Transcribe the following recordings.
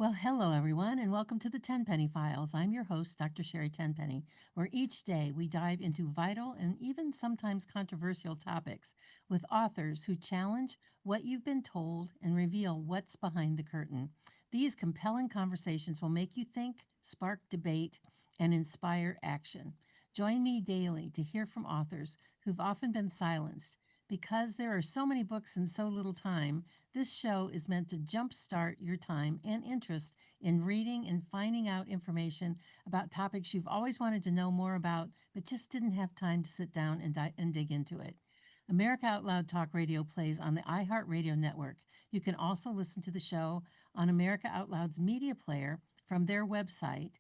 Well, hello everyone, and welcome to the Tenpenny Files. I'm your host, Dr. Sherry Tenpenny, where each day we dive into vital and even sometimes controversial topics with authors who challenge what you've been told and reveal what's behind the curtain. These compelling conversations will make you think, spark debate, and inspire action. Join me daily to hear from authors who've often been silenced. Because there are so many books in so little time, this show is meant to jumpstart your time and interest in reading and finding out information about topics you've always wanted to know more about, but just didn't have time to sit down and dig into it. America Out Loud Talk Radio plays on the iHeartRadio network. You can also listen to the show on America Out Loud's media player from their website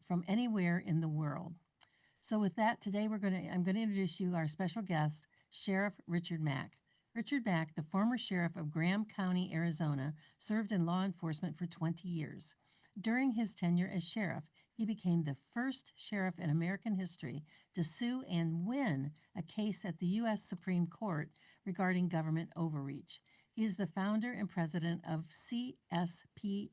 from anywhere in the world. So with that, today I'm going to introduce you our special guest, Sheriff Richard Mack. Richard Mack, the former sheriff of Graham County, Arizona, served in law enforcement for 20 years. During his tenure as sheriff, he became the first sheriff in American history to sue and win a case at the U.S. Supreme Court regarding government overreach. He is the founder and president of CSPOA,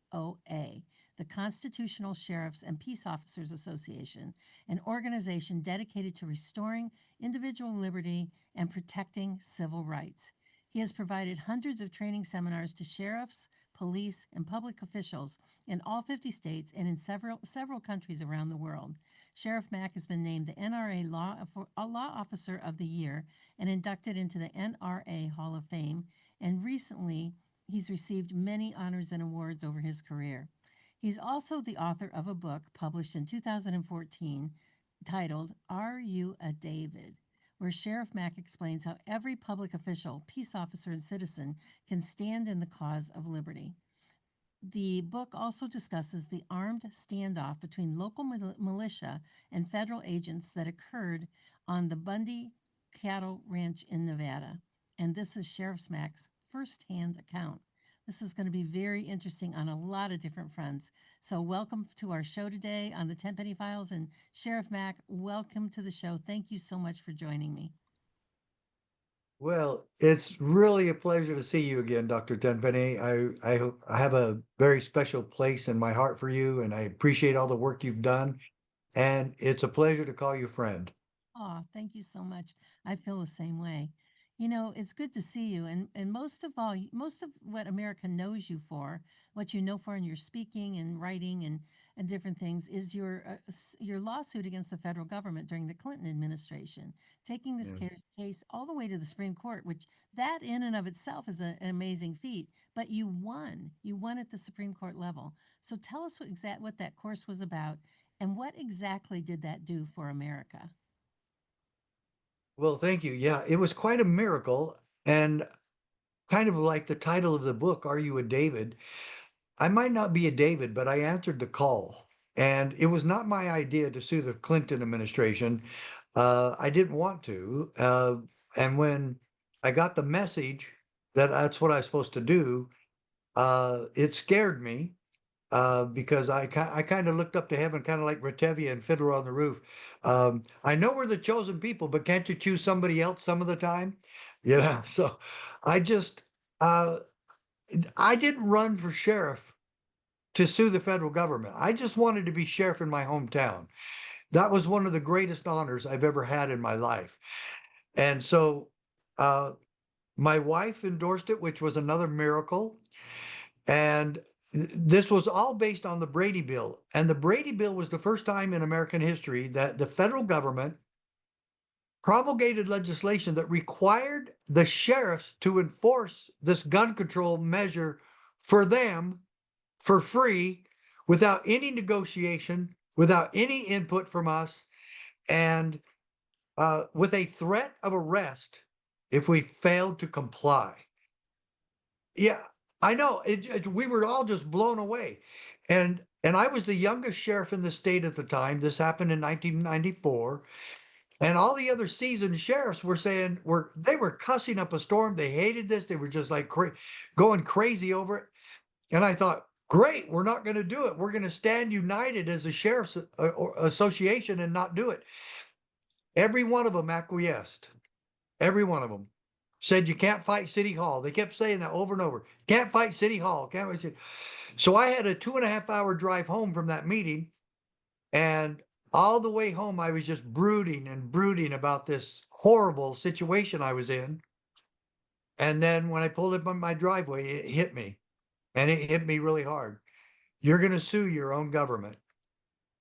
the Constitutional Sheriffs and Peace Officers Association, an organization dedicated to restoring individual liberty and protecting civil rights. He has provided hundreds of training seminars to sheriffs, police, and public officials in all 50 states and in several countries around the world. Sheriff Mack has been named the NRA Law Officer of the Year and inducted into the NRA Hall of Fame, and recently he's received many honors and awards over his career. He's also the author of a book published in 2014 titled Are You a David? Where Sheriff Mack explains how every public official, peace officer, and citizen can stand in the cause of liberty. The book also discusses the armed standoff between local militia and federal agents that occurred on the Bundy Cattle Ranch in Nevada. And this is Sheriff Mack's firsthand account. This is going to be very interesting on a lot of different fronts. So, welcome to our show today on the Tenpenny Files. And Sheriff Mack, welcome to the show. Thank you so much for joining me. Well, it's really a pleasure to see you again, Dr. Tenpenny. I have a very special place in my heart for you, and I appreciate all the work you've done. And it's a pleasure to call you friend. Oh, thank you so much. I feel the same way. You know, it's good to see you. And most of all, most of what America knows you for, what you know for in your speaking and writing and different things, is your lawsuit against the federal government during the Clinton administration, taking this Yeah. case all the way to the Supreme Court, which that in and of itself is an amazing feat. But you won. You won at the Supreme Court level. So tell us what that course was about, and what exactly did that do for America? Well, thank you. Yeah, it was quite a miracle. And kind of like the title of the book, Are You a David? I might not be a David, but I answered the call. And it was not my idea to sue the Clinton administration. I didn't want to. And when I got the message that that's what I was supposed to do, it scared me because I kind of looked up to heaven, kind of like Retevia and Fiddler on the Roof. I know we're the chosen people, but can't you choose somebody else some of the time? You know, so I just, uh, I didn't run for sheriff to sue the federal government. I just wanted to be sheriff in my hometown. That was one of the greatest honors I've ever had in my life. And so uh, my wife endorsed it, which was another miracle. And this was all based on the Brady Bill. And the Brady Bill was the first time in American history that the federal government promulgated legislation that required the sheriffs to enforce this gun control measure for them for free without any negotiation, without any input from us, and with a threat of arrest if we failed to comply. Yeah, I know. We were all just blown away, and I was the youngest sheriff in the state at the time. This happened in 1994, and all the other seasoned sheriffs were saying they were cussing up a storm. They hated this. They were just like going crazy over it. And I thought, great, we're not going to do it. We're going to stand united as a sheriff's association and not do it. Every one of them acquiesced. Every one of them. said you can't fight City Hall. They kept saying that over and over. Can't fight City Hall. Can't fight City. So I had a 2.5 hour drive home from that meeting, and all the way home I was just brooding and brooding about this horrible situation I was in. And then when I pulled up on my driveway, it hit me, and it hit me really hard. You're going to sue your own government.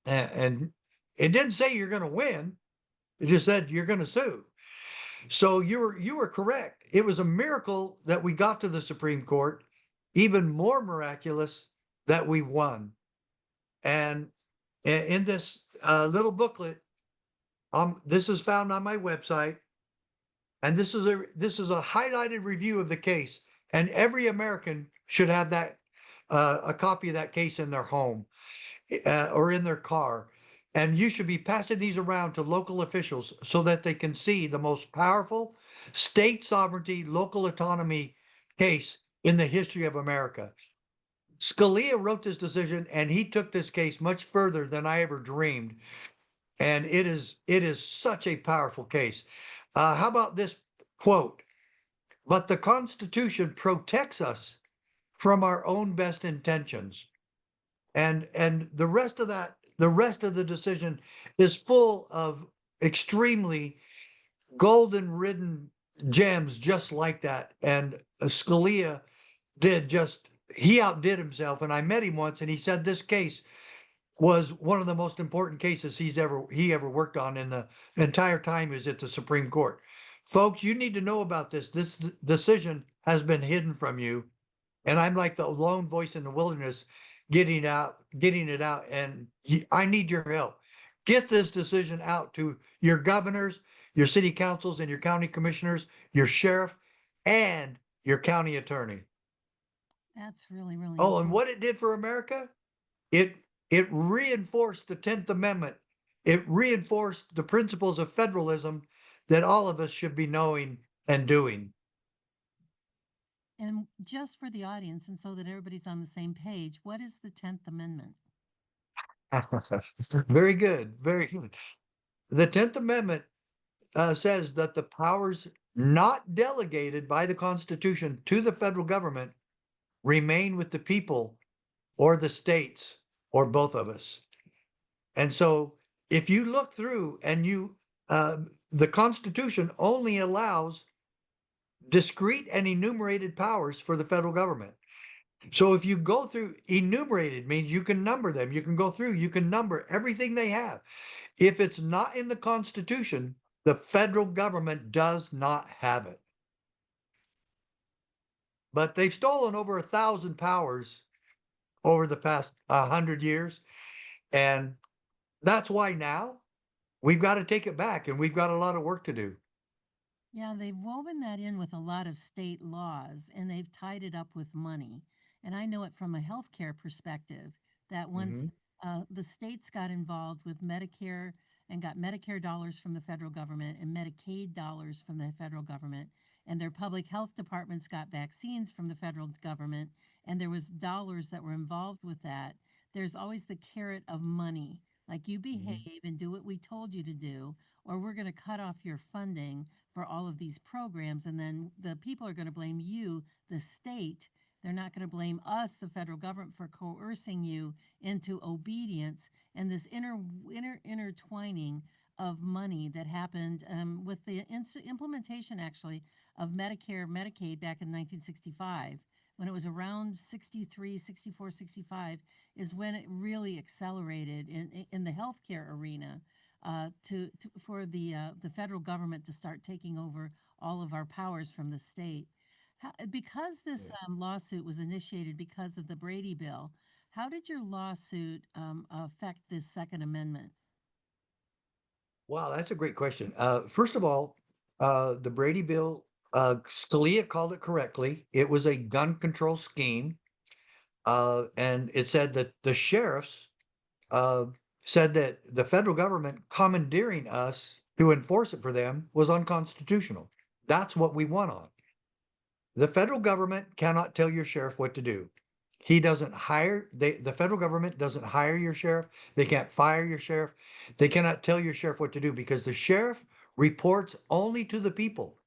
And it didn't say you're going to win. It just said you're going to sue. So you were correct. It was a miracle that we got to the Supreme Court, even more miraculous that we won. And in this little booklet, this is found on my website, and this is a highlighted review of the case. And every American should have that a copy of that case in their home or in their car. And you should be passing these around to local officials so that they can see the most powerful state sovereignty, local autonomy case in the history of America. Scalia wrote this decision, and he took this case much further than I ever dreamed. And it is such a powerful case. How about this quote? But the Constitution protects us from our own best intentions. And the rest of the decision is full of extremely golden ridden gems just like that. And Scalia he outdid himself. And I met him once, and he said this case was one of the most important cases he ever worked on in the entire time he was at the Supreme Court. Folks, you need to know about this. This decision has been hidden from you. And I'm like the lone voice in the wilderness getting it out. And I need your help. Get this decision out to your governors, your city councils, and your county commissioners, your sheriff, and your county attorney. That's really, really Oh, and important. what it did for America, it reinforced the 10th Amendment. It reinforced the principles of federalism that all of us should be knowing and doing. And just for the audience, and so that everybody's on the same page, what is the 10th Amendment? Very good. Very good. The 10th Amendment says that the powers not delegated by the Constitution to the federal government remain with the people or the states or both of us. And so if you look through and the Constitution only allows discrete and enumerated powers for the federal government. So if you go through, enumerated means you can number them. You can go through, you can number everything they have. If it's not in the Constitution, the federal government does not have it. But they've stolen over 1,000 powers over the past 100 years. And that's why now we've got to take it back, and we've got a lot of work to do. Yeah, they've woven that in with a lot of state laws, and they've tied it up with money. And I know it from a healthcare perspective that once the states got involved with Medicare and got Medicare dollars from the federal government and Medicaid dollars from the federal government, and their public health departments got vaccines from the federal government, and there was dollars that were involved with that, there's always the carrot of money. Like, you behave and do what we told you to do, or we're going to cut off your funding for all of these programs. And then the people are going to blame you, the state. They're not going to blame us, the federal government, for coercing you into obedience. And this intertwining of money that happened with the implementation, actually, of Medicare, Medicaid back in 1965, when it was around 63, 64, 65, is when it really accelerated in the healthcare arena. For the federal government to start taking over all of our powers from the state. Because this lawsuit was initiated because of the Brady Bill, how did your lawsuit affect this Second Amendment? Wow, that's a great question. First of all, the Brady Bill, Scalia called it correctly. It was a gun control scheme. And it said that the sheriffs said that the federal government commandeering us to enforce it for them was unconstitutional. That's what we won on. The federal government cannot tell your sheriff what to do. He doesn't hire, the federal government doesn't hire your sheriff. They can't fire your sheriff. They cannot tell your sheriff what to do because the sheriff reports only to the people.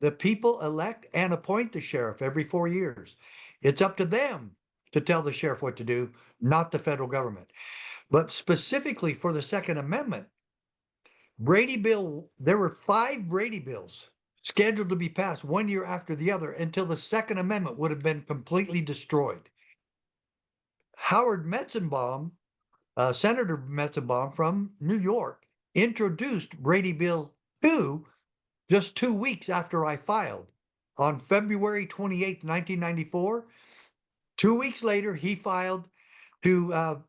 The people elect and appoint the sheriff every 4 years. It's up to them to tell the sheriff what to do, not the federal government. But specifically for the Second Amendment, Brady Bill, there were 5 Brady bills scheduled to be passed 1 year after the other until the Second Amendment would have been completely destroyed. Howard Metzenbaum, Senator Metzenbaum from New York, introduced Brady Bill 2 just 2 weeks after I filed. On February 28th, 1994, 2 weeks later, he filed to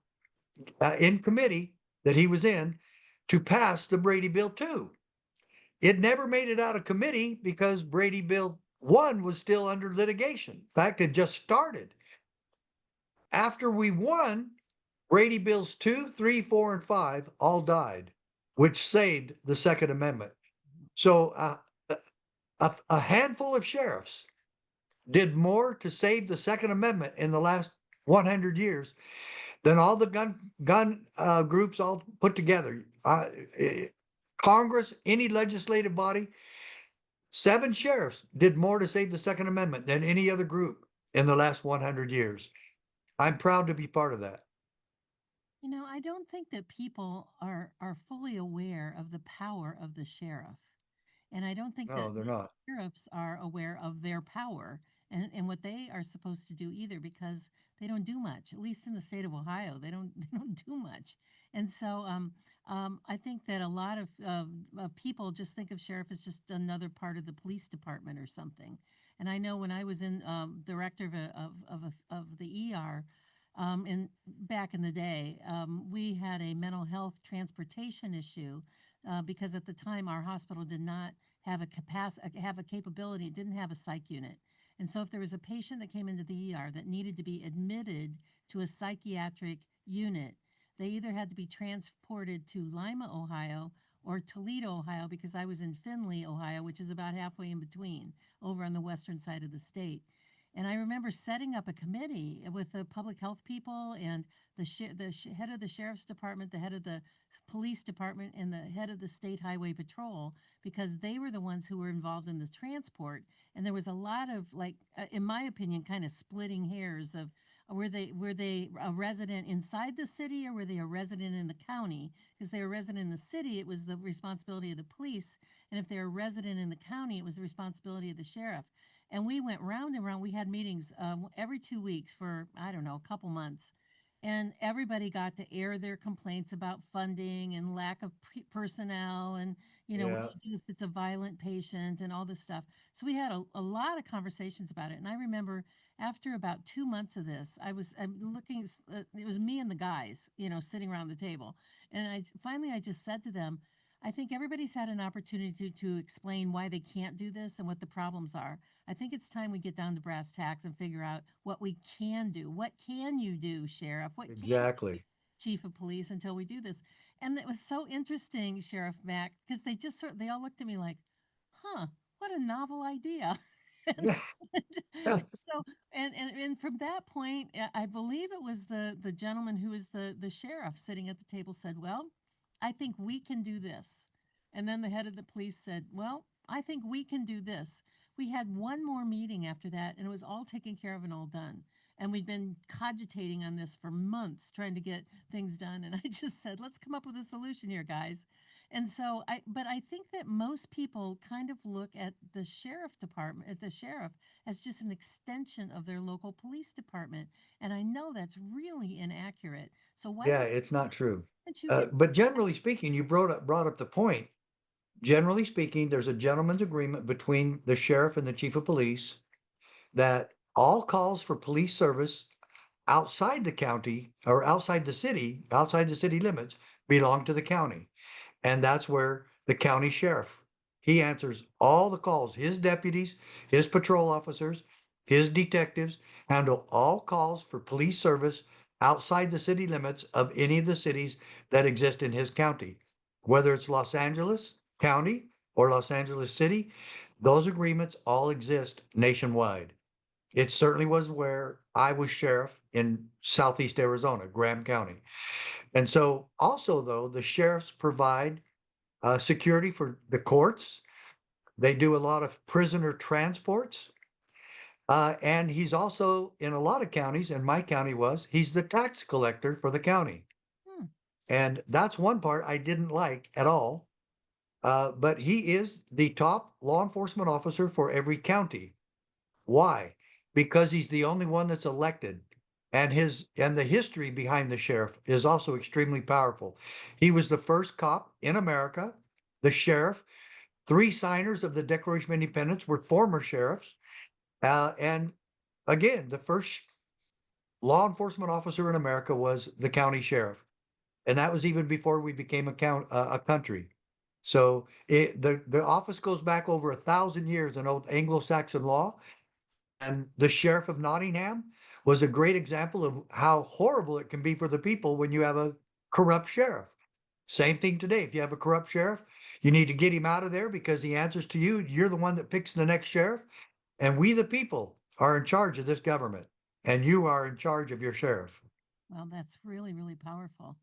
in committee that he was in to pass the Brady Bill 2. It never made it out of committee because Brady Bill 1 was still under litigation. In fact, it just started. After we won, Brady Bills 2, 3, 4, and 5 all died, which saved the Second Amendment. So a handful of sheriffs did more to save the Second Amendment in the last 100 years than all the gun groups all put together. Congress, any legislative body, 7 sheriffs did more to save the Second Amendment than any other group in the last 100 years. I'm proud to be part of that. I don't think that people are fully aware of the power of the sheriff. And I don't think No, that they're not. sheriffs are aware of their power and what they are supposed to do either because they don't do much. At least in the state of Ohio, they don't they don't do much. And so I think that a lot of people just think of sheriff as just another part of the police department or something. And I know when I was in director of the ER, in back in the day, we had a mental health transportation issue because at the time our hospital did not have have a capability. It didn't have a psych unit, and so if there was a patient that came into the ER that needed to be admitted to a psychiatric unit, they either had to be transported to Lima, Ohio, or Toledo, Ohio, because I was in Findlay, Ohio, which is about halfway in between, over on the western side of the state. And I remember setting up a committee with the public health people and head of the sheriff's department, the head of the police department, and the head of the state highway patrol, because they were the ones who were involved in the transport. And there was a lot of, like, in my opinion, kind of splitting hairs of were they a resident inside the city or were they a resident in the county? Because they were a resident in the city, it was the responsibility of the police, and if they were a resident in the county, it was the responsibility of the sheriff. And we went round and round. We had meetings every 2 weeks for, I don't know, a couple months. And everybody got to air their complaints about funding and lack of personnel and, what Yeah. do you do if it's a violent patient and all this stuff. So we had a lot of conversations about it. And I remember after about 2 months of this, I'm looking, it was me and the guys, sitting around the table. And I just said to them, I think everybody's had an opportunity to explain why they can't do this and what the problems are. I think it's time we get down to brass tacks and figure out what we can do. What can you do, Sheriff? What can Exactly. Chief of Police until we do this? And it was so interesting, Sheriff Mack, because they all looked at me like, huh, what a novel idea. and, Yeah. so and from that point, I believe it was the gentleman who was the sheriff sitting at the table said, well, I think we can do this. And then the head of the police said, well, I think we can do this. We had one more meeting after that, and it was all taken care of and all done. And we'd been cogitating on this for months, trying to get things done. And I just said, let's come up with a solution here, guys. And so but I think that most people kind of look at the sheriff department, at the sheriff, as just an extension of their local police department. And I know that's really inaccurate. So why Yeah, it's not true. don't you get But generally speaking, you brought up the point. Generally speaking, there's a gentleman's agreement between the sheriff and the chief of police that all calls for police service outside the county or outside the city limits belong to the county. And that's where the county sheriff, he answers all the calls. His deputies, his patrol officers, his detectives handle all calls for police service outside the city limits of any of the cities that exist in his county. Whether it's Los Angeles County or Los Angeles City, those agreements all exist nationwide. It certainly was where I was sheriff in southeast Arizona, Graham County. And so also though, the sheriffs provide security for the courts. They do a lot of prisoner transports. And he's also in a lot of counties, and my county he's the tax collector for the county. Hmm. And that's one part I didn't like at all. But he is the top law enforcement officer for every county. Why? Because he's the only one that's elected. And the history behind the sheriff is also extremely powerful. He was the first cop in America, the sheriff. Three signers of the Declaration of Independence were former sheriffs. And again, the first law enforcement officer in America was the county sheriff. And that was even before we became a country. So the office goes back over 1,000 years in old Anglo-Saxon law. And the sheriff of Nottingham was a great example of how horrible it can be for the people when you have a corrupt sheriff. Same thing today. If you have a corrupt sheriff, you need to get him out of there because he answers to you. You're the one that picks the next sheriff. And we, the people, are in charge of this government. And you are in charge of your sheriff. Well, that's really, really powerful.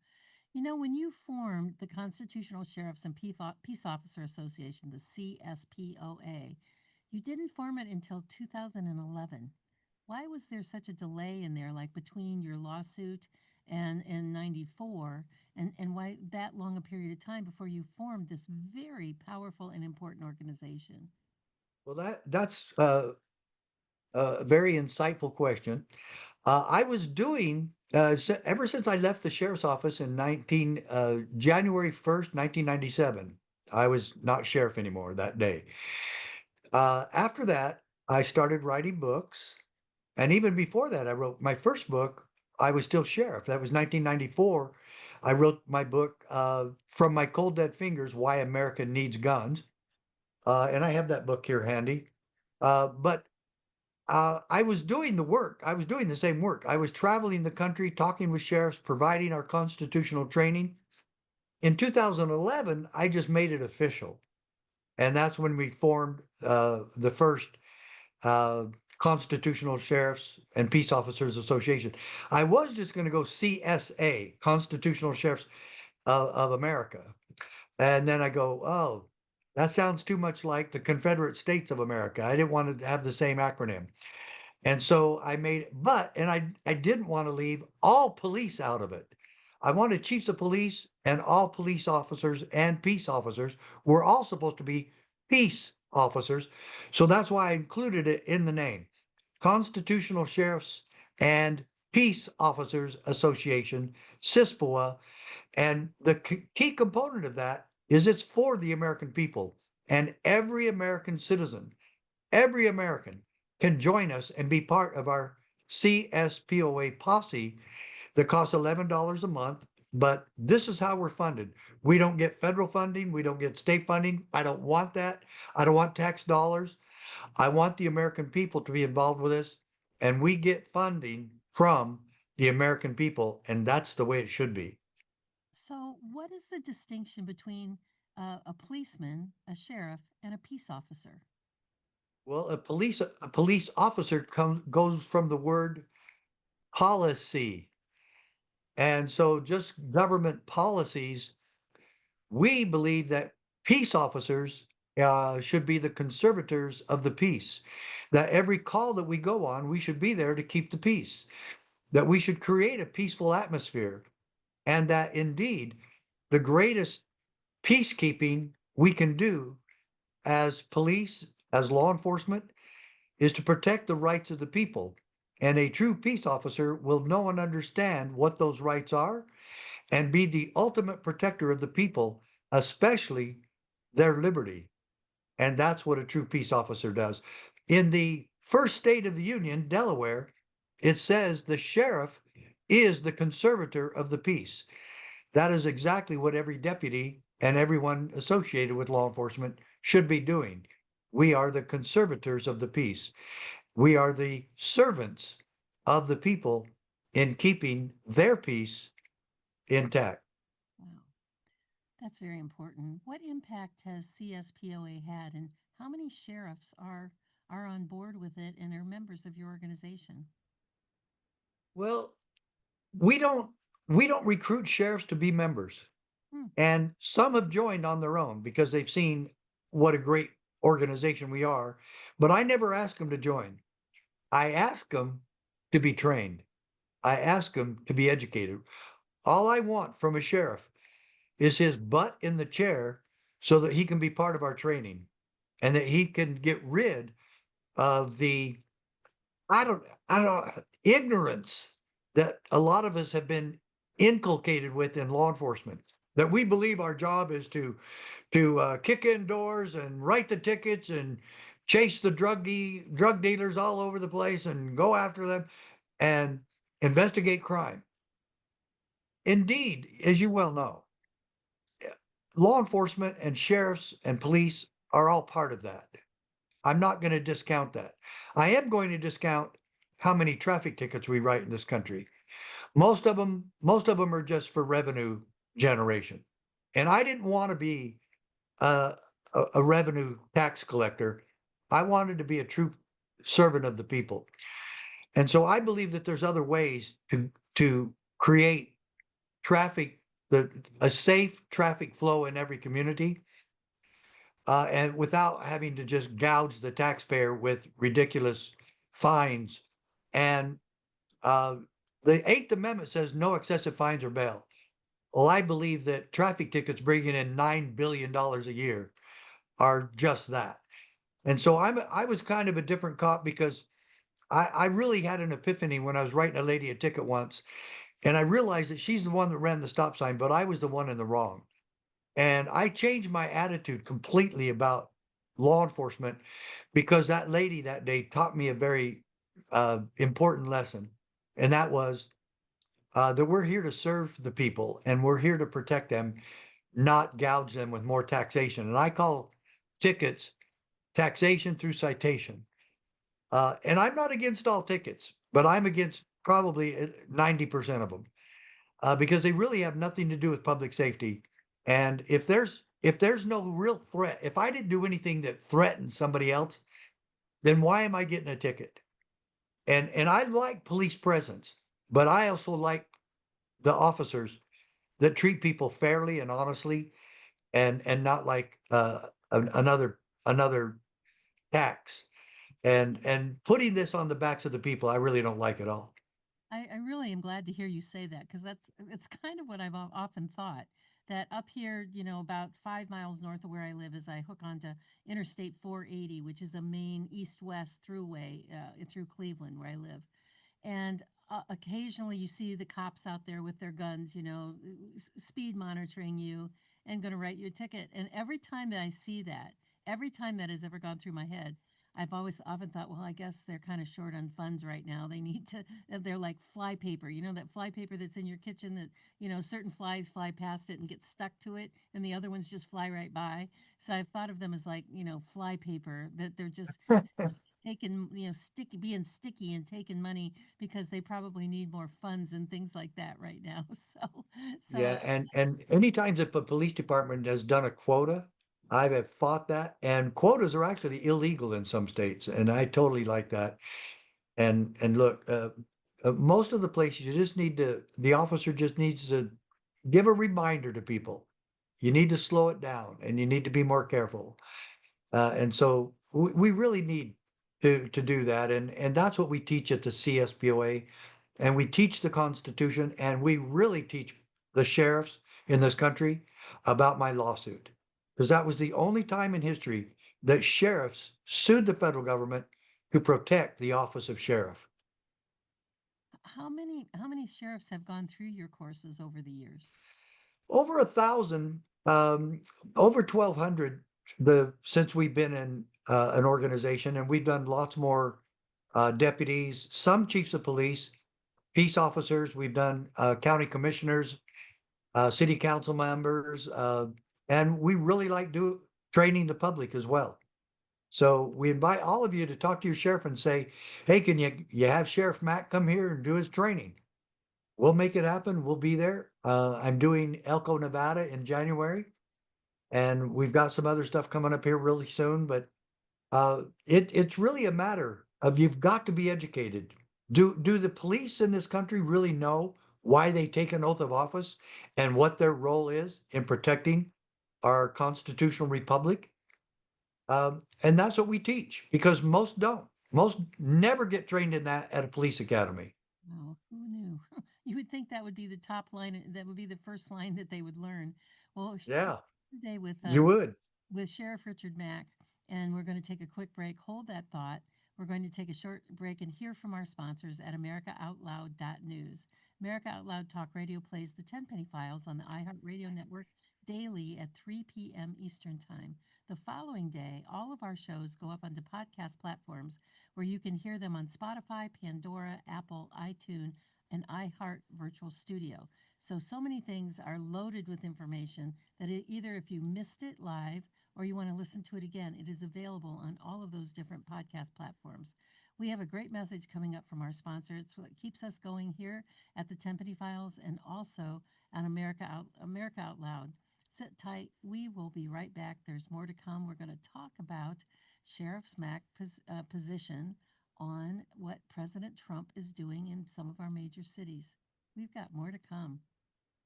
You know, when you formed the Constitutional Sheriffs and Peace Officer Association, the CSPOA, you didn't form it until 2011. Why was there such a delay in there, like between your lawsuit and in 94, and why that long a period of time before you formed this very powerful and important organization? Well, that's a very insightful question. I was doing ever since I left the sheriff's office in January 1st, 1997. I was not sheriff anymore that day. After that, I started writing books, and even before that, I wrote my first book. I was still sheriff. That was 1994. I wrote my book, From My Cold Dead Fingers: Why America Needs Guns, and I have that book here handy. But I was doing the work. I was doing the same work. I was traveling the country, talking with sheriffs, providing our constitutional training. In 2011, I just made it official. And that's when we formed the first uh, Constitutional Sheriffs and Peace Officers Association. I was just going to go CSA, Constitutional Sheriffs of America. And then I go, oh, that sounds too much like the Confederate States of America. I didn't want to have the same acronym. And so I made, I didn't want to leave all police out of it. I wanted chiefs of police and all police officers and peace officers were all supposed to be peace officers. So that's why I included it in the name. Constitutional Sheriffs and Peace Officers Association, CISPOA. And the key component of that is it's for the American people and every American citizen, every American can join us and be part of our CSPOA posse that costs $11 a month. But this is how we're funded. We don't get federal funding. We don't get state funding. I don't want that. I don't want tax dollars. I want the American people to be involved with this. And we get funding from the American people. And that's the way it should be. So, what is the distinction between a policeman, a sheriff, and a peace officer? Well, a police officer goes from the word policy. And so just government policies, we believe that peace officers should be the conservators of the peace. That every call that we go on, we should be there to keep the peace. That we should create a peaceful atmosphere. And that indeed, the greatest peacekeeping we can do as police, as law enforcement, is to protect the rights of the people. And a true peace officer will know and understand what those rights are and be the ultimate protector of the people, especially their liberty. And that's what a true peace officer does. In the first state of the Union, Delaware, it says the sheriff is the conservator of the peace. That is exactly what every deputy and everyone associated with law enforcement should be doing. We are the conservators of the peace. We are the servants of the people in keeping their peace intact. Wow, that's very important. What impact has CSPOA had, and how many sheriffs are on board with it and are members of your organization? Well, we don't we don't recruit sheriffs to be members. Hmm. And some have joined on their own because they've seen what a great organization we are, but I never ask them to join. I ask them to be trained. I ask them to be educated. All I want from a sheriff is his butt in the chair so that he can be part of our training and that he can get rid of the ignorance that a lot of us have been inculcated with in law enforcement. That we believe our job is to kick in doors and write the tickets and chase the drug dealers all over the place and go after them and investigate crime. Indeed, as you well know, law enforcement and sheriffs and police are all part of that. I'm not going to discount that. I am going to discount how many traffic tickets we write in this country. Most of them are just for revenue generation. And I didn't want to be uh, a revenue tax collector. I wanted to be a true servant of the people. And so I believe that there's other ways to create traffic, a safe traffic flow in every community, and without having to just gouge the taxpayer with ridiculous fines. And uh, the Eighth Amendment says no excessive fines or bail. Well, I believe that traffic tickets bringing in $9 billion a year are just that. And so I was kind of a different cop because I really had an epiphany when I was writing a lady a ticket once, and I realized that she's the one that ran the stop sign, but I was the one in the wrong. And I changed my attitude completely about law enforcement because that lady that day taught me a very important lesson. And that was that we're here to serve the people and we're here to protect them, not gouge them with more taxation. And I call tickets taxation through citation. And I'm not against all tickets, but I'm against probably 90% of them because they really have nothing to do with public safety. And if there's no real threat, if I didn't do anything that threatened somebody else, then why am I getting a ticket? And I like police presence, but I also like the officers that treat people fairly and honestly, and not like another tax. And putting this on the backs of the people, I really don't like at all. I really am glad to hear you say that because it's kind of what I've often thought that up here, about 5 miles north of where I live, as I hook onto Interstate 480, which is a main east-west throughway through Cleveland, where I live. And occasionally you see the cops out there with their guns, speed monitoring you and going to write you a ticket. And every time that I see that, every time that has ever gone through my head, I've always often thought, well, I guess they're kind of short on funds right now. They need to, they're like fly paper, that fly paper that's in your kitchen that, certain flies fly past it and get stuck to it, and the other ones just fly right by. So I've thought of them as like, fly paper, that they're just taking, sticky, being sticky and taking money because they probably need more funds and things like that right now. So Yeah, and anytime that the police department has done a quota, I have fought that, and quotas are actually illegal in some states, and I totally like that. And look, most of the places you just need the officer just needs to give a reminder to people. You need to slow it down, and you need to be more careful. And so we really need to do that, and that's what we teach at the CSPOA, and we teach the Constitution, and we really teach the sheriffs in this country about my lawsuit, because that was the only time in history that sheriffs sued the federal government to protect the office of sheriff. how many sheriffs have gone through your courses over the years? Over 1,000, over 1,200 since we've been in an organization, and we've done lots more deputies, some chiefs of police, peace officers. We've done county commissioners, city council members, and we really like training the public as well. So we invite all of you to talk to your sheriff and say, "Hey, can you have Sheriff Mack come here and do his training?" We'll make it happen. We'll be there. I'm doing Elko, Nevada in January, and we've got some other stuff coming up here really soon. But it's really a matter of you've got to be educated. Do the police in this country really know why they take an oath of office and what their role is in protecting our constitutional republic? And that's what we teach because most don't. Most never get trained in that at a police academy. Wow, who knew? You would think that would be the top line, that would be the first line that they would learn. Well, Yeah, today you would. with Sheriff Richard Mack, and we're going to take a quick break. Hold that thought. We're going to take a short break and hear from our sponsors at AmericaOutloud.news. America Out Loud Talk Radio plays the Tenpenny Files on the iHeartRadio network daily at 3 p.m. Eastern Time. The following day, all of our shows go up onto podcast platforms where you can hear them on Spotify, Pandora, Apple, iTunes, and iHeart Virtual Studio. So many things are loaded with information that either if you missed it live or you want to listen to it again, it is available on all of those different podcast platforms. We have a great message coming up from our sponsor. It's what keeps us going here at the Tenpenny Files and also on America Out Loud. Sit tight. We will be right back. There's more to come. We're going to talk about Sheriff Mack's position on what President Trump is doing in some of our major cities. We've got more to come.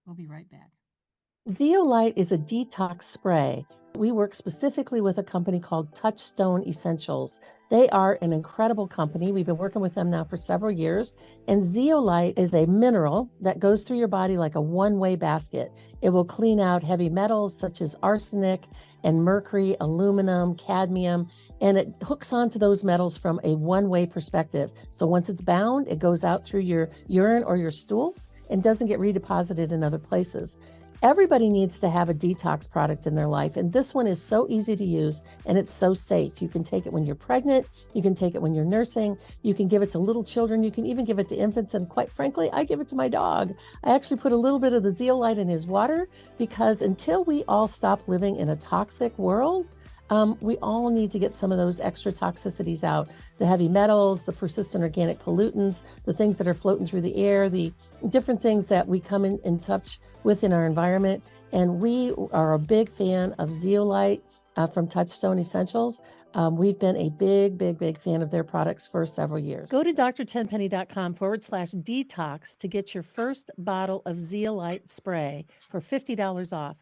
We'll be right back. Zeolite is a detox spray. We work specifically with a company called Touchstone Essentials. They are an incredible company. We've been working with them now for several years. And zeolite is a mineral that goes through your body like a one-way basket. It will clean out heavy metals such as arsenic and mercury, aluminum, cadmium, and it hooks onto those metals from a one-way perspective. So once it's bound, it goes out through your urine or your stools and doesn't get redeposited in other places. Everybody needs to have a detox product in their life, and this one is so easy to use and it's so safe. You can take it when you're pregnant, you can take it when you're nursing, you can give it to little children, you can even give it to infants, and quite frankly, I give it to my dog. I actually put a little bit of the zeolite in his water because until we all stop living in a toxic world, we all need to get some of those extra toxicities out, the heavy metals, the persistent organic pollutants, the things that are floating through the air, the different things that we come in touch with in our environment. And we are a big fan of zeolite from Touchstone Essentials. We've been a big fan of their products for several years. Go to drtenpenny.com/detox to get your first bottle of zeolite spray for $50 off.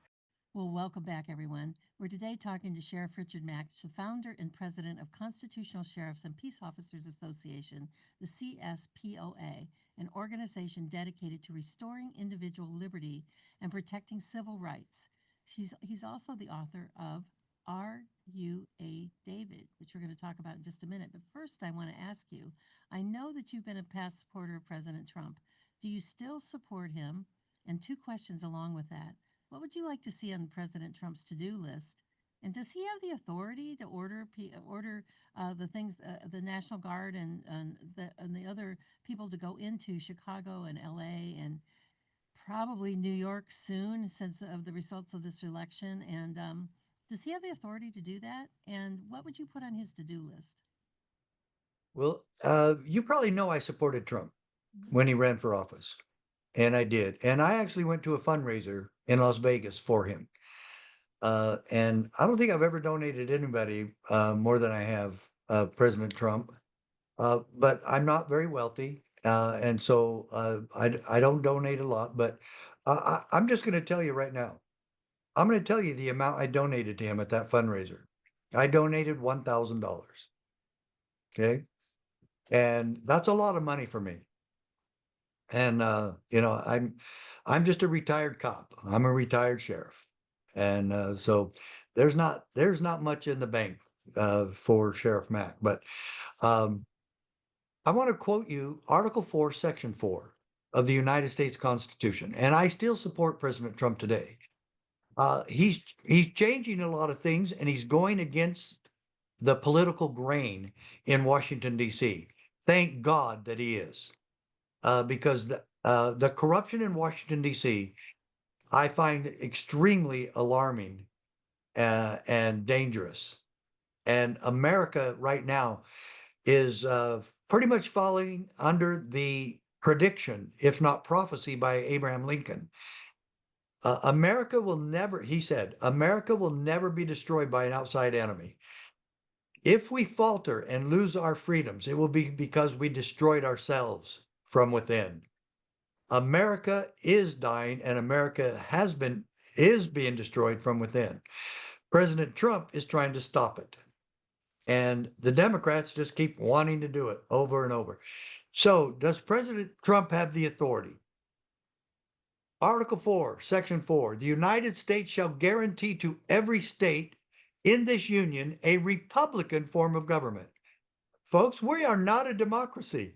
Well, welcome back, everyone. We're today talking to Sheriff Richard Mack, the founder and president of Constitutional Sheriffs and Peace Officers Association, the CSPOA, an organization dedicated to restoring individual liberty and protecting civil rights. He's also the author of Are You a David, which we're going to talk about in just a minute. But first, I want to ask you, I know that you've been a past supporter of President Trump. Do you still support him? And two questions along with that. What would you like to see on President Trump's to-do list? And does he have the authority to order the things, the National Guard and the other people to go into Chicago and L.A. and probably New York soon, since of the results of this election? And does he have the authority to do that? And what would you put on his to-do list? Well, you probably know I supported Trump when he ran for office, and I did. And I actually went to a fundraiser in Las Vegas for him. And I don't think I've ever donated anybody more than I have President Trump. But I'm not very wealthy, and so I don't donate a lot. But I'm just going to tell you right now. I'm going to tell you the amount I donated to him at that fundraiser. I donated $1,000. Okay, and that's a lot of money for me. And I'm just a retired cop. I'm a retired sheriff, and so there's not much in the bank for Sheriff Mack. But um, I want to quote you Article 4, Section 4 of the United States Constitution, and I still support President Trump today. He's changing a lot of things, and he's going against the political grain in Washington, D.C. Thank God that he is. Because the corruption in Washington, D.C., I find extremely alarming and dangerous. And America right now is pretty much falling under the prediction, if not prophecy, by Abraham Lincoln. America will never, he said, America will never be destroyed by an outside enemy. If we falter and lose our freedoms, it will be because we destroyed ourselves from within. America is dying, and America is being destroyed from within. President Trump is trying to stop it. And the Democrats just keep wanting to do it over and over. So, does President Trump have the authority? Article 4, Section 4, the United States shall guarantee to every state in this union a republican form of government. Folks, we are not a democracy.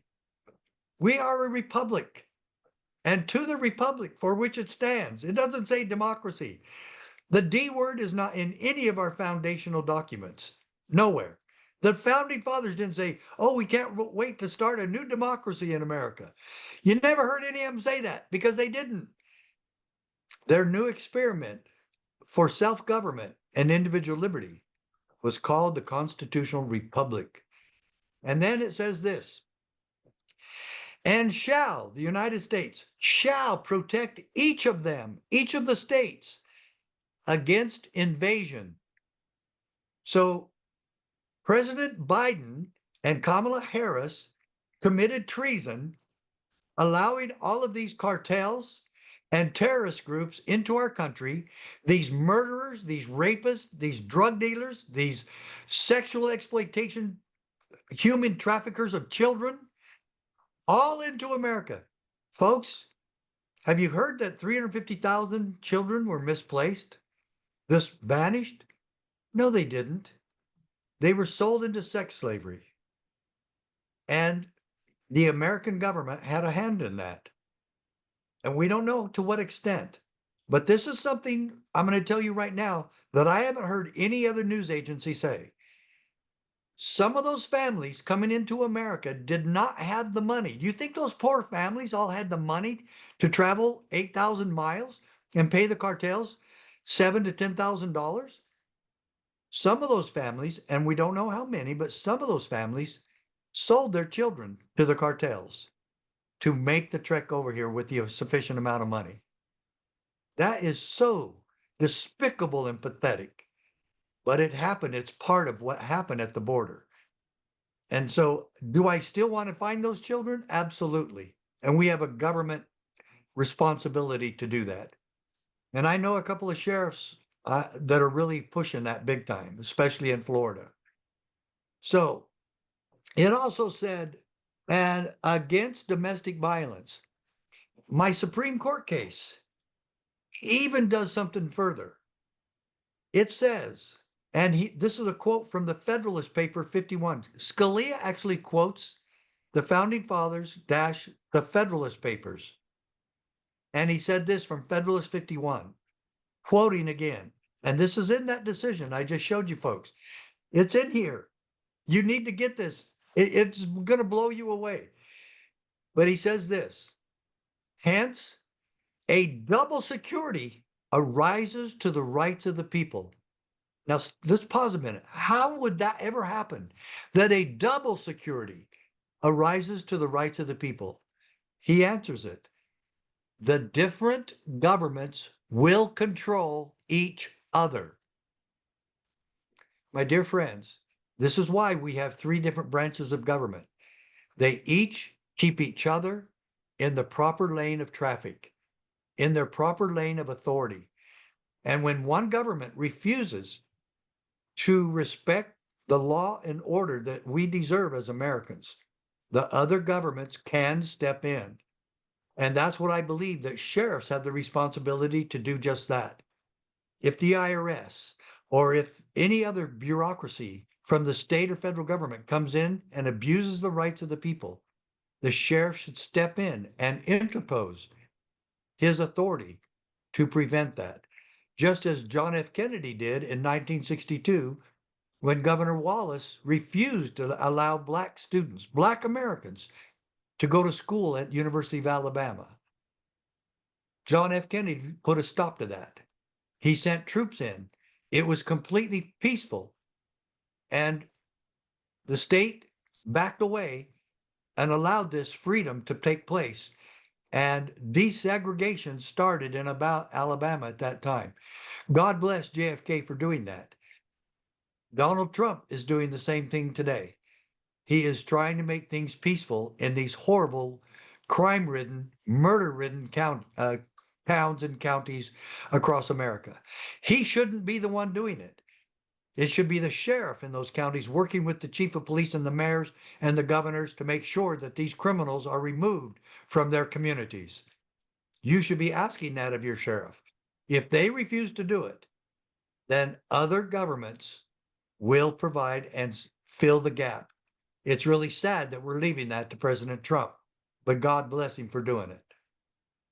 We are a republic. And to the republic for which it stands. It doesn't say democracy. The D word is not in any of our foundational documents. Nowhere. The founding fathers didn't say, oh, we can't wait to start a new democracy in America. You never heard any of them say that because they didn't. Their new experiment for self-government and individual liberty was called the Constitutional Republic. And then it says this, and shall, the United States, shall protect each of them, each of the states, against invasion. So President Biden and Kamala Harris committed treason, allowing all of these cartels and terrorist groups into our country, these murderers, these rapists, these drug dealers, these sexual exploitation, human traffickers of children, all into America. Folks, have you heard that 350,000 children were misplaced? This vanished? No, they didn't. They were sold into sex slavery. And the American government had a hand in that. And we don't know to what extent. But this is something I'm going to tell you right now that I haven't heard any other news agency say. Some of those families coming into America did not have the money. Do you think those poor families all had the money to travel 8,000 miles and pay the cartels $7,000 to $10,000? Some of those families, and we don't know how many, but some of those families sold their children to the cartels to make the trek over here with the sufficient amount of money. That is so despicable and pathetic. But it happened. It's part of what happened at the border. And so, do I still want to find those children? Absolutely. And we have a government responsibility to do that. And I know a couple of sheriffs that are really pushing that big time, especially in Florida. So, it also said, and against domestic violence. My Supreme Court case even does something further. It says, and this is a quote from the Federalist Paper 51. Scalia actually quotes the Founding Fathers dash the Federalist Papers. And he said this from Federalist 51, quoting again. And this is in that decision I just showed you folks. It's in here. You need to get this. It's going to blow you away. But he says this, hence, a double security arises to the rights of the people. Now, let's pause a minute. How would that ever happen? That a double security arises to the rights of the people? He answers it. The different governments will control each other. My dear friends, this is why we have three different branches of government. They each keep each other in the proper lane of traffic, in their proper lane of authority. And when one government refuses to respect the law and order that we deserve as Americans, the other governments can step in. And that's what I believe, that sheriffs have the responsibility to do just that. If the IRS or if any other bureaucracy from the state or federal government comes in and abuses the rights of the people, the sheriff should step in and interpose his authority to prevent that. Just as John F. Kennedy did in 1962 when Governor Wallace refused to allow Black students, Black Americans, to go to school at University of Alabama. John F. Kennedy put a stop to that. He sent troops in. It was completely peaceful. And the state backed away and allowed this freedom to take place. And desegregation started in about Alabama at that time. God bless JFK for doing that. Donald Trump is doing the same thing today. He is trying to make things peaceful in these horrible, crime-ridden, murder-ridden towns and counties across America. He shouldn't be the one doing it. It should be the sheriff in those counties working with the chief of police and the mayors and the governors to make sure that these criminals are removed from their communities. You should be asking that of your sheriff. If they refuse to do it, then other governments will provide and fill the gap. It's really sad that we're leaving that to President Trump, but God bless him for doing it.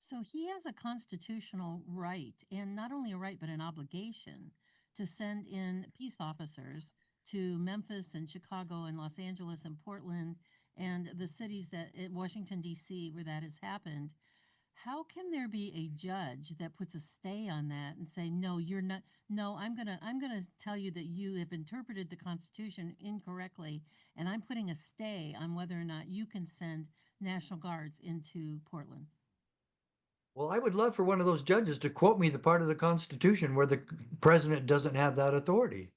So he has a constitutional right, and not only a right, but an obligation to send in peace officers to Memphis and Chicago and Los Angeles and Portland and the cities that, Washington, D.C., where that has happened. How can there be a judge that puts a stay on that and say, no, you're not, no, I'm gonna tell you that you have interpreted the Constitution incorrectly, and I'm putting a stay on whether or not you can send National Guards into Portland? Well, I would love for one of those judges to quote me the part of the Constitution where the president doesn't have that authority.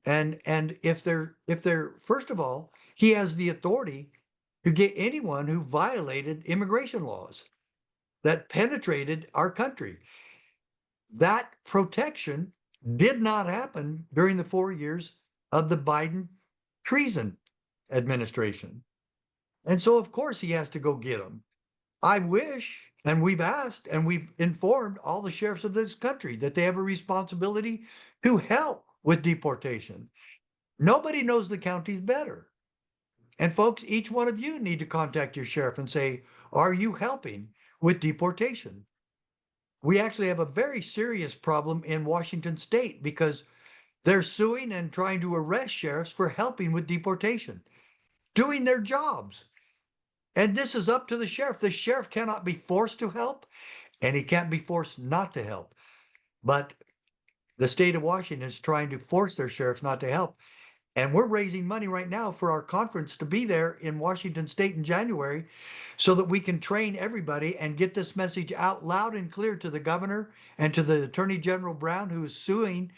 And if they're first of all, he has the authority to get anyone who violated immigration laws that penetrated our country. That protection did not happen during the 4 years of the Biden treason administration. And so, of course, he has to go get them. I wish, and we've asked and we've informed all the sheriffs of this country that they have a responsibility to help with deportation. Nobody knows the counties better. And folks, each one of you need to contact your sheriff and say, are you helping with deportation? We actually have a very serious problem in Washington state because they're suing and trying to arrest sheriffs for helping with deportation, doing their jobs. And this is up to the sheriff. The sheriff cannot be forced to help, and he can't be forced not to help. But the state of Washington is trying to force their sheriffs not to help. And we're raising money right now for our conference to be there in Washington State in January so that we can train everybody and get this message out loud and clear to the governor and to the Attorney General Brown, who is suing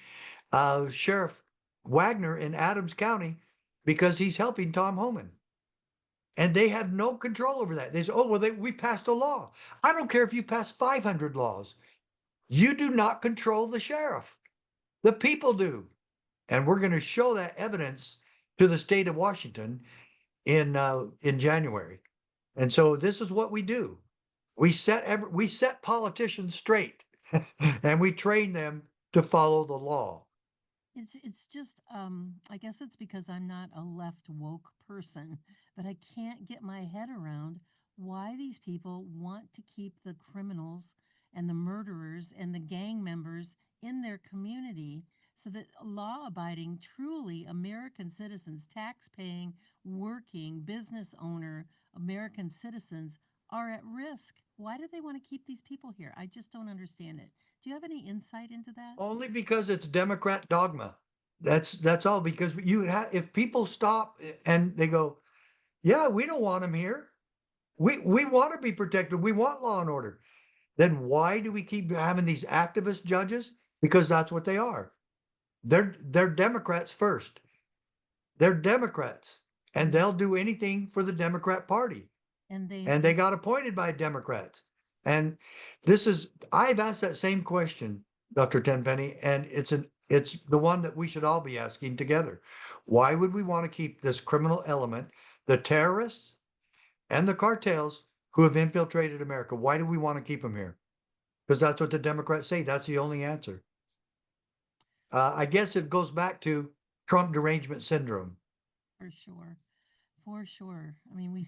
Sheriff Wagner in Adams County because he's helping Tom Homan. And they have no control over that. They say, oh, well, we passed a law. I don't care if you pass 500 laws. You do not control the sheriff. The people do. And we're going to show that evidence to the state of Washington in January. And so this is what we do. We set politicians straight and we train them to follow the law. It's just I guess it's because I'm not a left woke person, but I can't get my head around why these people want to keep the criminals and the murderers and the gang members in their community so that law abiding, truly American citizens, tax paying, working, business owner American citizens are at risk. Why do they want to keep these people here? I just don't understand it. Do you have any insight into that? Only because it's Democrat dogma. That's all. Because if people stop and they go, yeah, we don't want them here. We want to be protected. We want law and order. Then why do we keep having these activist judges? Because that's what they are. They're Democrats first. They're Democrats, and And they'll do anything for the Democrat Party. and they And they got appointed by Democrats. And I've asked that same question, Dr. Tenpenny, and it's the one that we should all be asking together. Why would we want to keep this criminal element, the terrorists and the cartels who have infiltrated America? Why do we want to keep them here? Because that's what the Democrats say. That's the only answer. I guess it goes back to Trump derangement syndrome. For sure. For sure. I mean,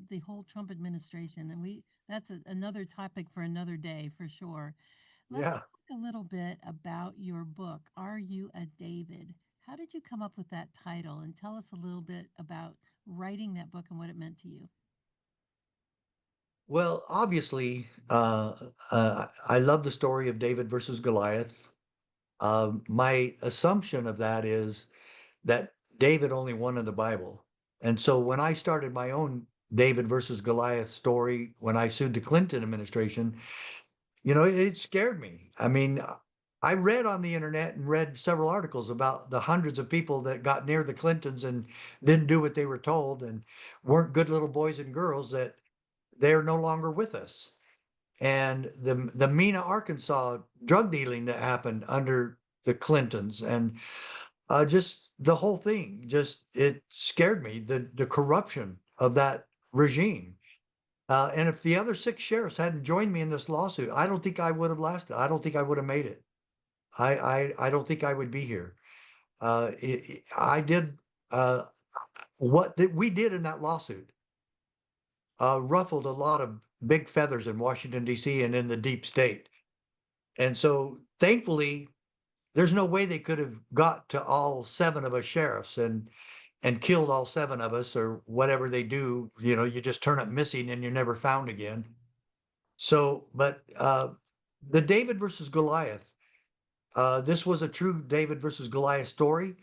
the whole Trump administration, and that's another topic for another day for sure. Let's Yeah. talk a little bit about your book, Are You a David? How did you come up with that title? And tell us a little bit about writing that book and what it meant to you. Well, obviously, I love the story of David versus Goliath. My assumption of that is that David only won in the Bible. And so when I started my own David versus Goliath story, when I sued the Clinton administration, it scared me. I mean, I read on the internet and read several articles about the hundreds of people that got near the Clintons and didn't do what they were told and weren't good little boys and girls, that they're no longer with us. And the Mena, Arkansas drug dealing that happened under the Clintons, and just the whole thing. Just it scared me, the corruption of that regime. And if the other six sheriffs hadn't joined me in this lawsuit, I don't think I would have lasted. I don't think I would have made it. I don't think I would be here. I did what we did in that lawsuit ruffled a lot of big feathers in Washington, D.C. and in the deep state. And so thankfully, there's no way they could have got to all seven of us sheriffs and killed all seven of us or whatever they do. You know, you just turn up missing and you're never found again. So, but the David versus Goliath, this was a true David versus Goliath story.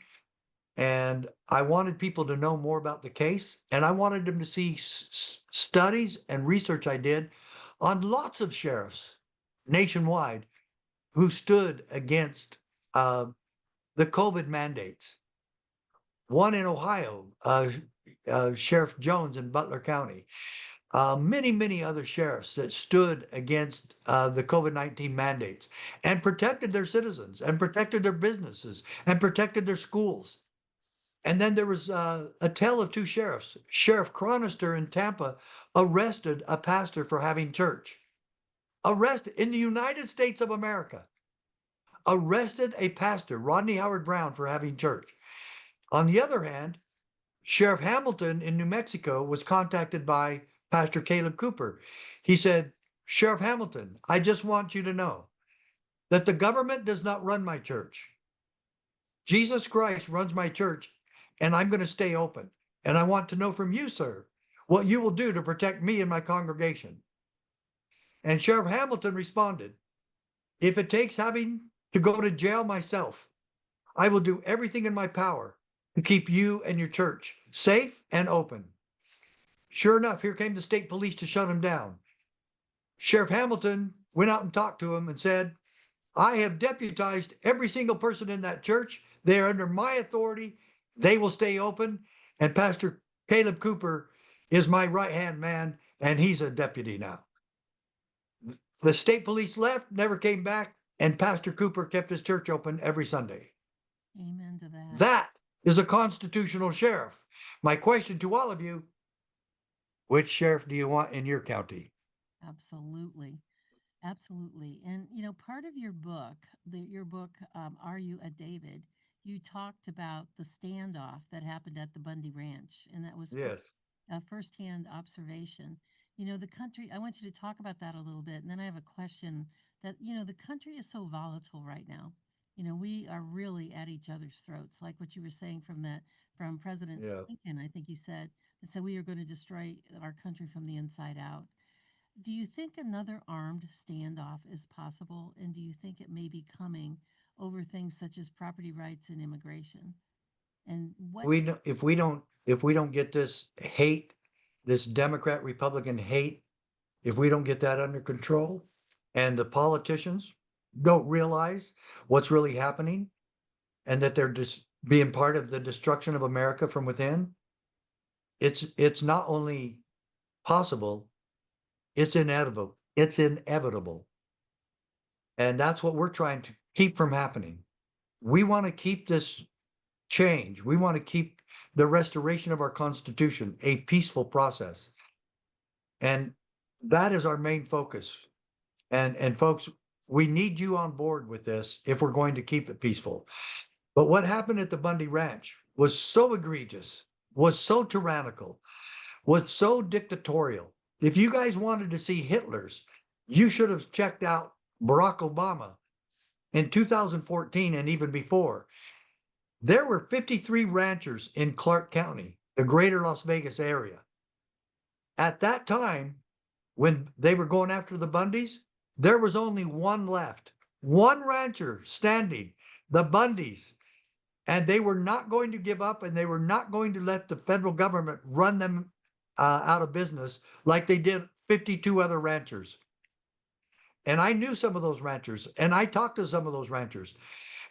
And I wanted people to know more about the case. And I wanted them to see studies and research I did on lots of sheriffs nationwide who stood against the COVID mandates. One in Ohio, Sheriff Jones in Butler County. Many, many other sheriffs that stood against the COVID-19 mandates and protected their citizens and protected their businesses and protected their schools. And then there was a tale of two sheriffs. Sheriff Chronister in Tampa arrested a pastor for having church. Arrested in the United States of America. Arrested a pastor, Rodney Howard Brown, for having church. On the other hand, Sheriff Hamilton in New Mexico was contacted by Pastor Caleb Cooper. He said, Sheriff Hamilton, I just want you to know that the government does not run my church. Jesus Christ runs my church, and I'm going to stay open. And I want to know from you, sir, what you will do to protect me and my congregation. And Sheriff Hamilton responded, if it takes having to go to jail myself, I will do everything in my power to keep you and your church safe and open. Sure enough, here came the state police to shut him down. Sheriff Hamilton went out and talked to him and said, I have deputized every single person in that church. They are under my authority. They will stay open. And Pastor Caleb Cooper is my right-hand man, and he's a deputy now. The state police left, never came back, and Pastor Cooper kept his church open every Sunday. Amen to that. That is a constitutional sheriff. My question to all of you, which sheriff do you want in your county? Absolutely. Absolutely. And, you know, part of your book, your book, Are You a David? You talked about the standoff that happened at the Bundy Ranch, and that was Yes. a firsthand observation. You know, the country, I want you to talk about that a little bit. And then I have a question that, you know, the country is so volatile right now. You know, we are really at each other's throats, like what you were saying from President Yeah. Lincoln, I think you said, that said we are going to destroy our country from the inside out. Do you think another armed standoff is possible? And do you think it may be coming over things such as property rights and immigration? And what, If we don't get this hate, this Democrat Republican hate, if we don't get that under control, and the politicians don't realize what's really happening, and that they're just being part of the destruction of America from within, it's not only possible, it's inevitable. It's inevitable. And that's what we're trying to keep from happening. We want to keep this change. We want to keep the restoration of our Constitution a peaceful process. And that is our main focus. And folks, we need you on board with this if we're going to keep it peaceful. But what happened at the Bundy Ranch was so egregious, was so tyrannical, was so dictatorial. If you guys wanted to see Hitler's, you should have checked out Barack Obama in 2014 and even before. There were 53 ranchers in Clark County, the greater Las Vegas area. At that time, when they were going after the Bundys, there was only one left, one rancher standing, the Bundys. And they were not going to give up, and they were not going to let the federal government run them out of business like they did 52 other ranchers. And I knew some of those ranchers, and I talked to some of those ranchers,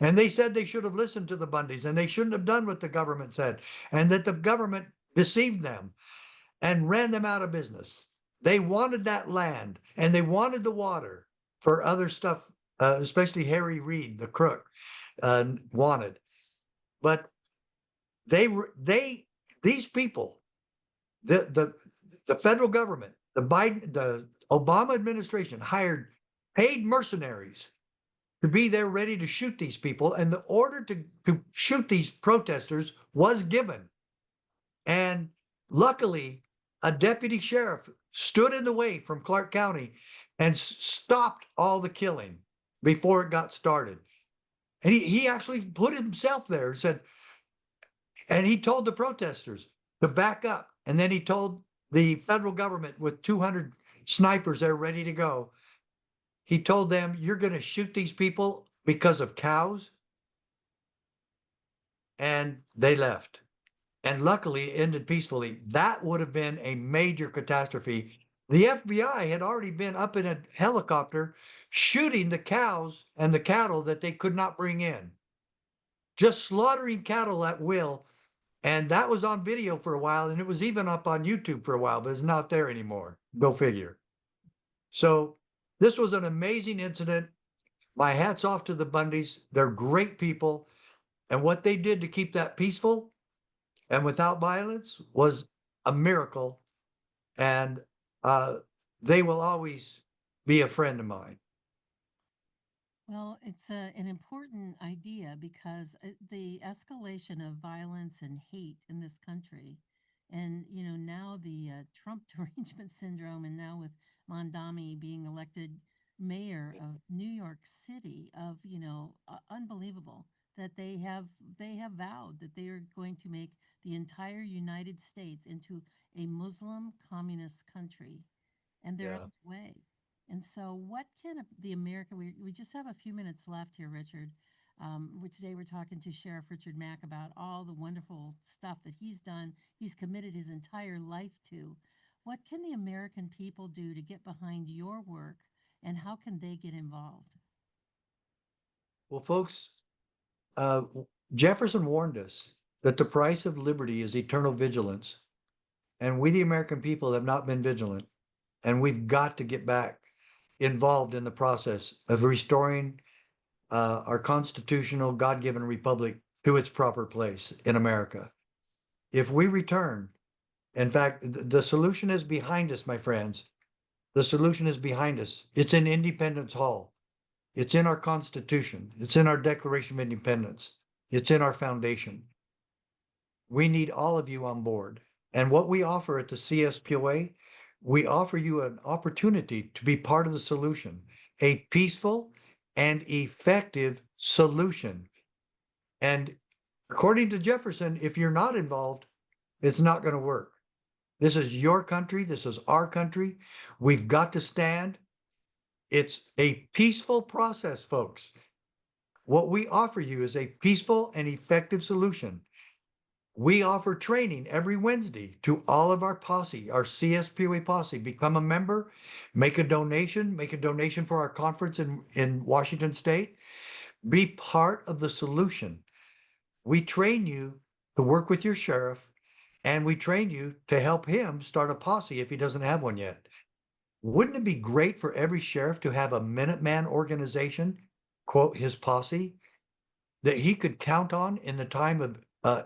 and they said they should have listened to the Bundys, and they shouldn't have done what the government said, and that the government deceived them and ran them out of business. They wanted that land, and they wanted the water for other stuff, especially Harry Reid, the crook. wanted. But these people, the the the federal government, the Obama administration hired paid mercenaries to be there ready to shoot these people, and the order to shoot these protesters was given. And luckily, a deputy sheriff stood in the way from Clark County and stopped all the killing before it got started. And he actually put himself there and said, and he told the protesters to back up. And then he told the federal government with 200 snipers there ready to go, he told them, you're going to shoot these people because of cows. And they left. And luckily it ended peacefully. That would have been a major catastrophe. The FBI had already been up in a helicopter shooting the cows and the cattle that they could not bring in, just slaughtering cattle at will. And that was on video for a while, and it was even up on YouTube for a while, but it's not there anymore. Go figure. So this was an amazing incident. My hat's off to the Bundys. They're great people. And what they did to keep that peaceful and without violence was a miracle. And they will always be a friend of mine. Well, it's an important idea because the escalation of violence and hate in this country, and now the Trump derangement syndrome, and now with Mondami being elected mayor of New York City, of unbelievable that they have vowed that they are going to make the entire United States into a Muslim communist country, and they're on Yeah. the way. And so, what can the America? We just have a few minutes left here, Richard. Today we're talking to Sheriff Richard Mack about all the wonderful stuff that he's done. He's committed his entire life to. What can the American people do to get behind your work, and how can they get involved? Well, folks, uh, Jefferson warned us that the price of liberty is eternal vigilance. And we, the American people, have not been vigilant. And we've got to get back involved in the process of restoring our constitutional, God given republic to its proper place in America. If we return, in fact, the solution is behind us, my friends. The solution is behind us. It's in Independence Hall. It's in our Constitution. It's in our Declaration of Independence. It's in our foundation. We need all of you on board. And what we offer at the CSPOA, we offer you an opportunity to be part of the solution, a peaceful and effective solution. And according to Jefferson, if you're not involved, it's not going to work. This is your country. This is our country. We've got to stand. It's a peaceful process, folks. What we offer you is a peaceful and effective solution. We offer training every Wednesday to all of our posse, our CSPOA posse. Become a member, make a donation for our conference in Washington State. Be part of the solution. We train you to work with your sheriff, and we train you to help him start a posse if he doesn't have one yet. Wouldn't it be great for every sheriff to have a Minuteman organization, quote, his posse, that he could count on in the time of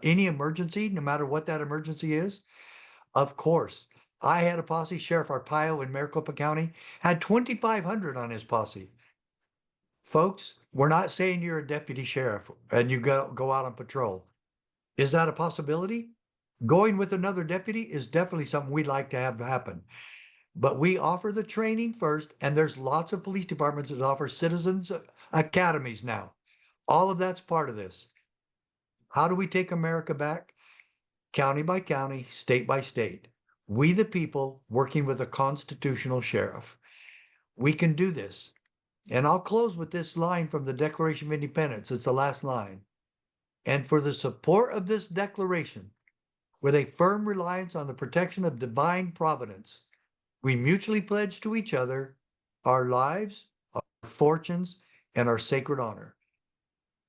any emergency, no matter what that emergency is? Of course. I had a posse. Sheriff Arpaio in Maricopa County had 2,500 on his posse. Folks, we're not saying you're a deputy sheriff and you go out on patrol. Is that a possibility? Going with another deputy is definitely something we'd like to have happen. But we offer the training first, and there's lots of police departments that offer citizens academies now. All of that's part of this. How do we take America back? County by county, state by state. We, the people, working with a constitutional sheriff. We can do this. And I'll close with this line from the Declaration of Independence. It's the last line. And for the support of this declaration, with a firm reliance on the protection of divine providence, we mutually pledge to each other our lives, our fortunes, and our sacred honor.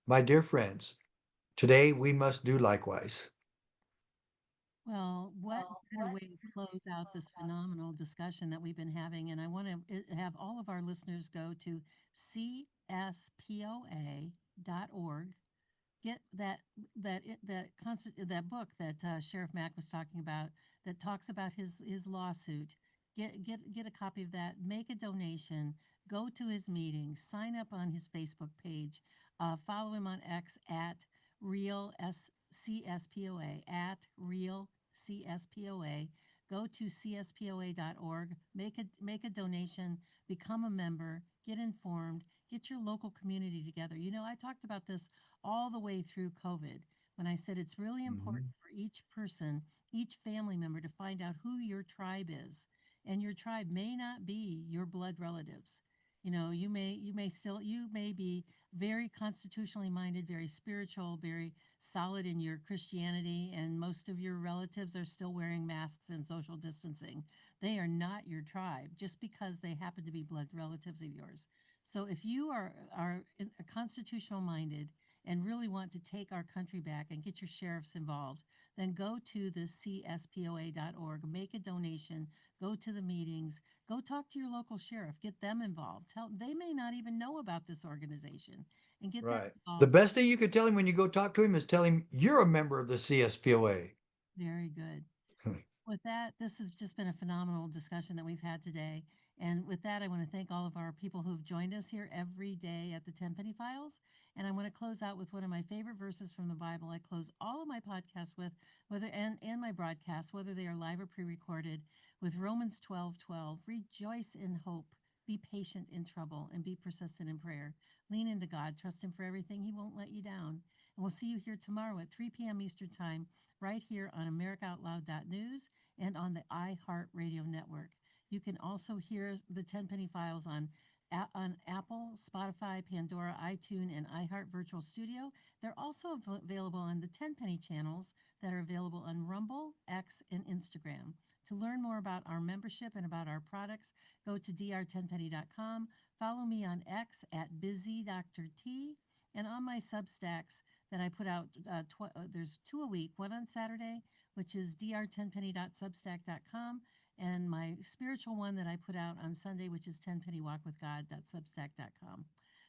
My dear friends, today we must do likewise. Well, what better way to close out this phenomenal discussion that we've been having? And I want to have all of our listeners go to cspoa.org Get that book that Sheriff Mack was talking about that talks about his lawsuit. Get a copy of that. Make a donation. Go to his meetings. Sign up on his Facebook page. Follow him on X at real CSPOA at real CSPOA. Go to cspoa.org. Make a donation. Become a member. Get informed. Get your local community together. You know, I talked about this all the way through COVID when I said it's really important Mhm. for each person, each family member to find out who your tribe is. And your tribe may not be your blood relatives. You know, you may be very constitutionally minded, very spiritual, very solid in your Christianity, and most of your relatives are still wearing masks and social distancing. They are not your tribe just because they happen to be blood relatives of yours. So if you are constitutional minded and really want to take our country back and get your sheriffs involved, then go to the cspoa.org, make a donation, go to the meetings, go talk to your local sheriff, get them involved. They may not even know about this organization and get them Right. The involved. best thing you could tell him when you go talk to him is tell him you're a member of the CSPOA. Very good. With that, this has just been a phenomenal discussion that we've had today. And with that, I want to thank all of our people who've joined us here every day at the Tenpenny Files. And I want to close out with one of my favorite verses from the Bible. I close all of my podcasts with, and my broadcasts, whether they are live or pre-recorded, with Romans 12:12. Rejoice in hope, be patient in trouble, and be persistent in prayer. Lean into God, trust Him for everything. He won't let you down. And we'll see you here tomorrow at 3 p.m. Eastern Time, right here on AmericaOutloud.news and on the iHeartRadio network. You can also hear the Tenpenny Files on Apple, Spotify, Pandora, iTunes, and iHeart Virtual Studio. They're also available on the Tenpenny channels that are available on Rumble, X, and Instagram. To learn more about our membership and about our products, go to dr10penny.com. Follow me on X at BusyDrT, and on my Substacks that I put out. There's two a week, one on Saturday, which is dr10penny.substack.com, and my spiritual one that I put out on Sunday, which is 10pennywalkwithgod.substack.com.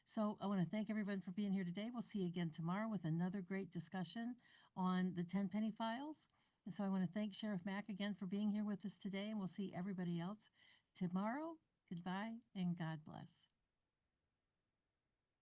So I want to thank everyone for being here today. We'll see you again tomorrow with another great discussion on the Tenpenny Files. And so I want to thank Sheriff Mack again for being here with us today, and we'll see everybody else tomorrow. Goodbye and God bless.